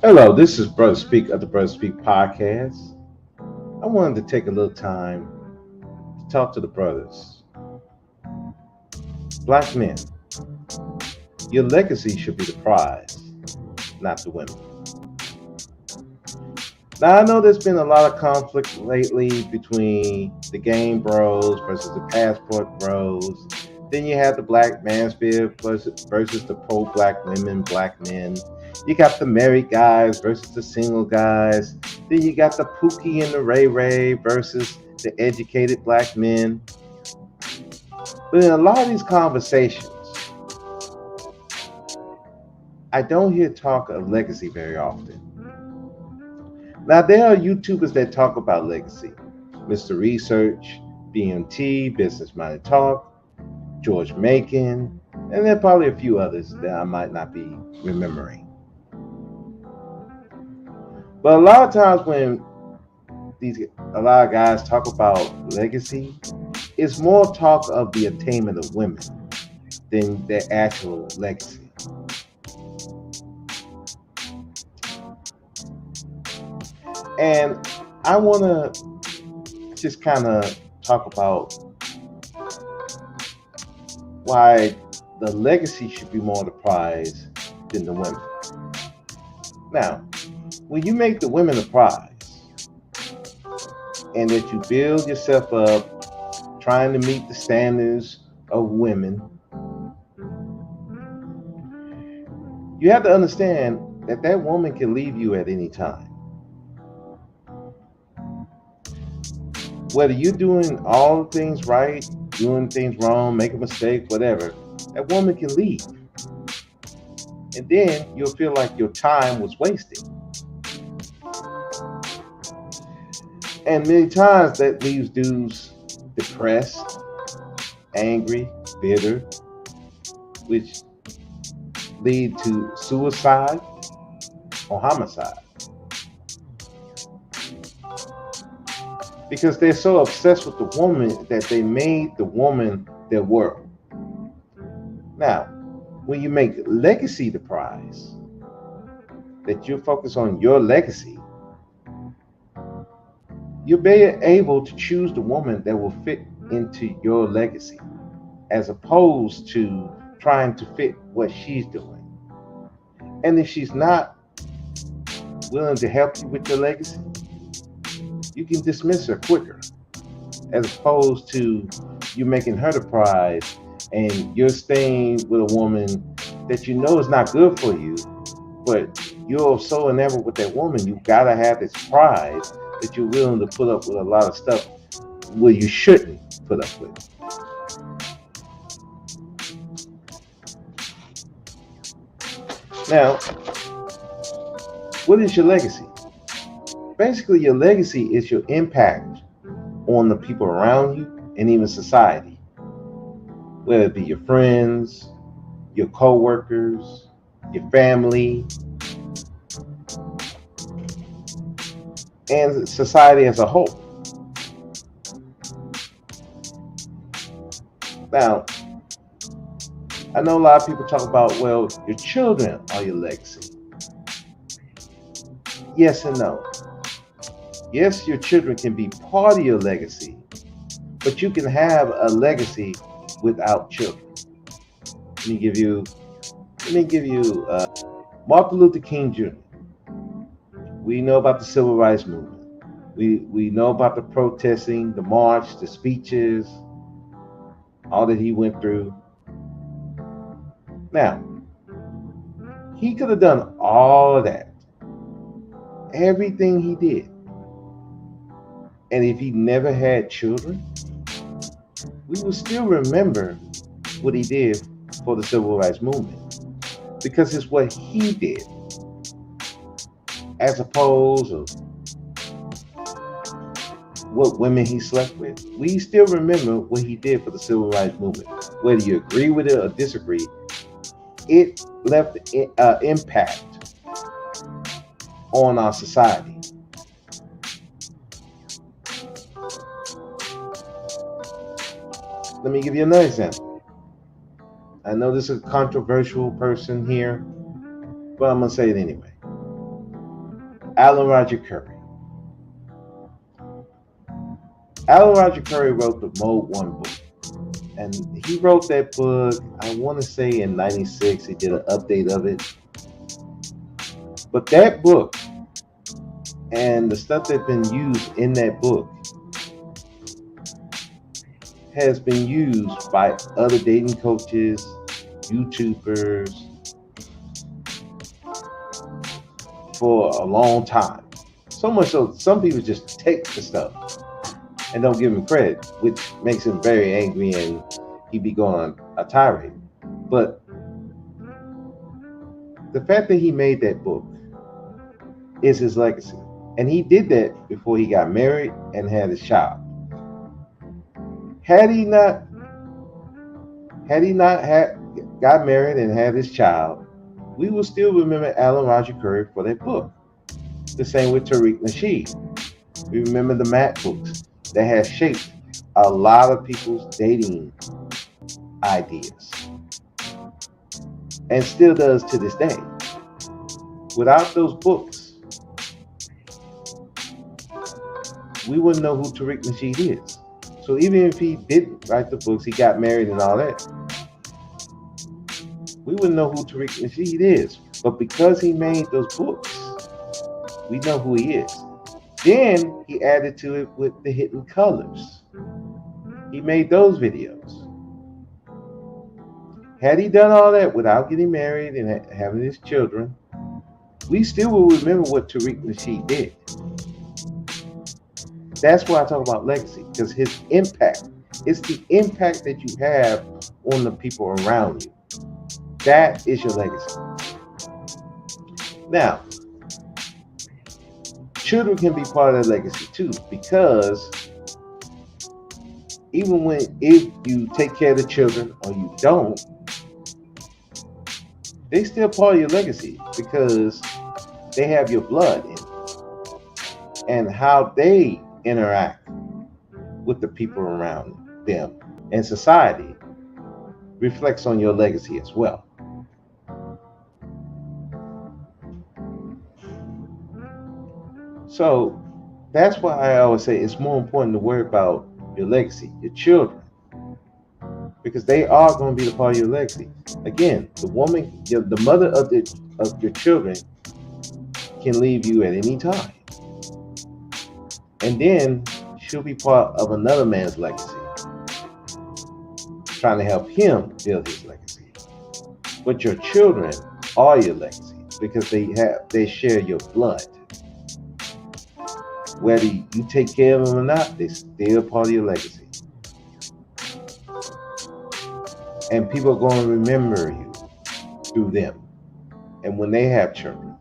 Hello, this is Brother Speak of the Brother Speak podcast. I wanted to take a little time to talk to the brothers. Black men, your legacy should be the prize, not the women. Now, I know there's been a lot of conflict lately between the game bros versus the passport bros. Then you have the black mansphere versus the pro black women, black men. You got the married guys versus the single guys. Then you got the Pookie and the Ray Ray versus the educated black men. But in a lot of these conversations, I don't hear talk of legacy very often. Now, there are YouTubers that talk about legacy. Mr. Research, BMT, Business Minded Talk, George Macon, and there are probably a few others that I might not be remembering. But a lot of times when a lot of guys talk about legacy, it's more talk of the attainment of women than their actual legacy. And I want to just kind of talk about why the legacy should be more the prize than the women. Now, when you make the women the prize and that you build yourself up trying to meet the standards of women, you have to understand that that woman can leave you at any time. Whether you're doing all things right, doing things wrong, make a mistake, whatever, that woman can leave. And then you'll feel like your time was wasted. And many times that leaves dudes depressed, angry, bitter, which lead to suicide or homicide. Because they're so obsessed with the woman that they made the woman their world. Now, when you make legacy the prize, that you focus on your legacy, you'll be able to choose the woman that will fit into your legacy, as opposed to trying to fit what she's doing. And if she's not willing to help you with your legacy, you can dismiss her quicker, as opposed to you making her the prize and you're staying with a woman that you know is not good for you, but you're so enamored with that woman, you gotta have this prize that you're willing to put up with a lot of stuff where you shouldn't put up with. Now, what is your legacy? Basically, your legacy is your impact on the people around you and even society, whether it be your friends, your co-workers, your family, and society as a whole. Now, I know a lot of people talk about, well, your children are your legacy. Yes and no. Yes, your children can be part of your legacy, but you can have a legacy without children. Let me give you, Martin Luther King Jr. We know about the Civil Rights Movement. We know about the protesting, the march, the speeches, all that he went through. Now, he could have done all of that, everything he did. And if he never had children, we will still remember what he did for the Civil Rights Movement, because it's what he did, as opposed to what women he slept with. We still remember what he did for the Civil Rights Movement. Whether you agree with it or disagree, it left an impact on our society. Let me give you another example. I know this is a controversial person here, but I'm going to say it anyway. Alan Roger Curry. Alan Roger Curry wrote the Mode 1 book. And he wrote that book, I want to say in 96. He did an update of it. But that book and the stuff that's been used in that book has been used by other dating coaches, YouTubers for a long time. So much so, some people just take the stuff and don't give him credit, which makes him very angry and he be going on a tirade. But the fact that he made that book is his legacy. And he did that before he got married and had his child. Had he not got married and had his child, we will still remember Alan Roger Curry for that book. The same with Tariqs Legacy. We remember the Matt books that have shaped a lot of people's dating ideas and still does to this day. Without those books, we wouldn't know who Tariqs Legacy is. So even if he didn't write the books, he got married and all that, we wouldn't know who Tariqs Legacy is. But because he made those books, we know who he is. Then he added to it with the Hidden Colors. He made those videos. Had he done all that without getting married and having his children, we still will remember what Tariqs Legacy did. That's why I talk about legacy, because his impact, it's the impact that you have on the people around you. That is your legacy. Now, children can be part of that legacy too, because even if you take care of the children or you don't, they still part of your legacy because they have your blood in it. And how they interact with the people around them and society reflects on your legacy as well. So that's why I always say it's more important to worry about your legacy, your children, because they are going to be the part of your legacy. Again, the woman, the mother of your children can leave you at any time. And then she'll be part of another man's legacy, trying to help him build his legacy. But your children are your legacy because they share your blood. Whether you take care of them or not, they're still part of your legacy. And people are going to remember you through them. And when they have children,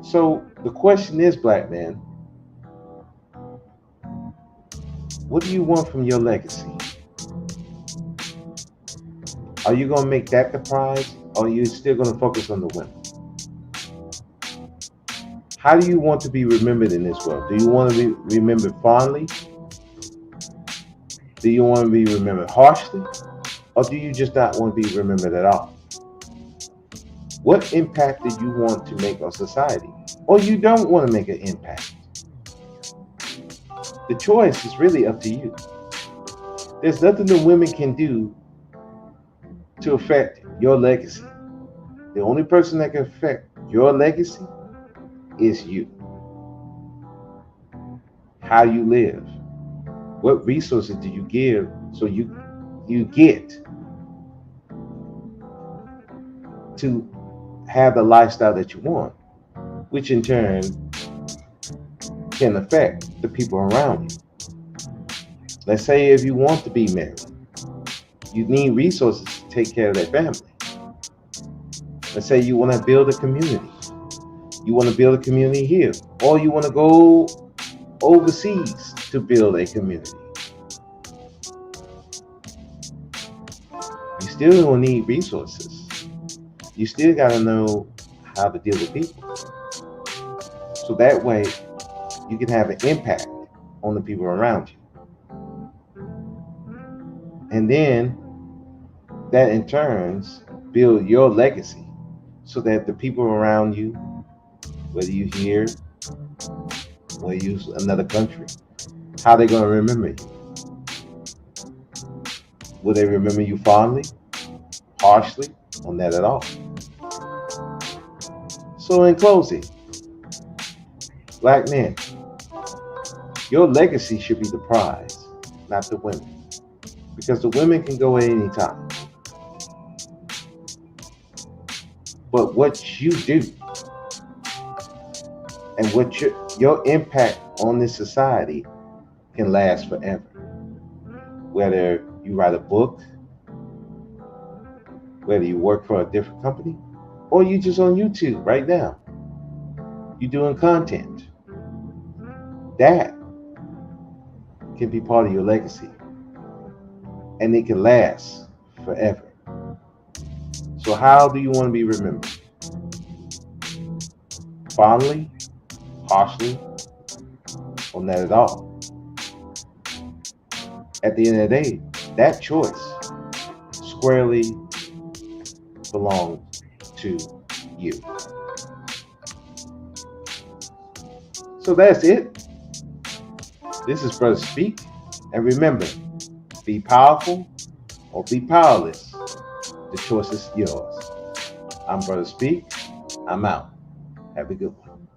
So the question is, black man, what do you want from your legacy? Are you going to make that the prize, or are you still going to focus on the women? How do you want to be remembered in this world? Do you want to be remembered fondly? Do you want to be remembered harshly? Or do you just not want to be remembered at all? What impact do you want to make on society? Or you don't want to make an impact? The choice is really up to you. There's nothing the women can do to affect your legacy. The only person that can affect your legacy is you. How you live. What resources do you give so you get to have the lifestyle that you want, which in turn can affect the people around you. Let's say if you want to be married, you need resources to take care of that family. Let's say you want to build a community. You want to build a community here, or you want to go overseas to build a community. You still don't need resources. You still got to know how to deal with people. So that way you can have an impact on the people around you. And then that in turn build your legacy so that the people around you, whether you here, whether you another country, how they gonna remember you? Will they remember you fondly, harshly, or not at all? So in closing, black men, your legacy should be the prize, not the women. Because the women can go at any time. But what you do and what your impact on this society can last forever. Whether you write a book, whether you work for a different company, or you just on YouTube right now, you're doing content. That can be part of your legacy. And it can last forever. So how do you want to be remembered? Fondly, harshly, or not at all? At the end of the day, that choice squarely belongs to you. So that's it. This is Brother Speak. And remember, be powerful or be powerless. The choice is yours. I'm Brother Speak. I'm out. Have a good one.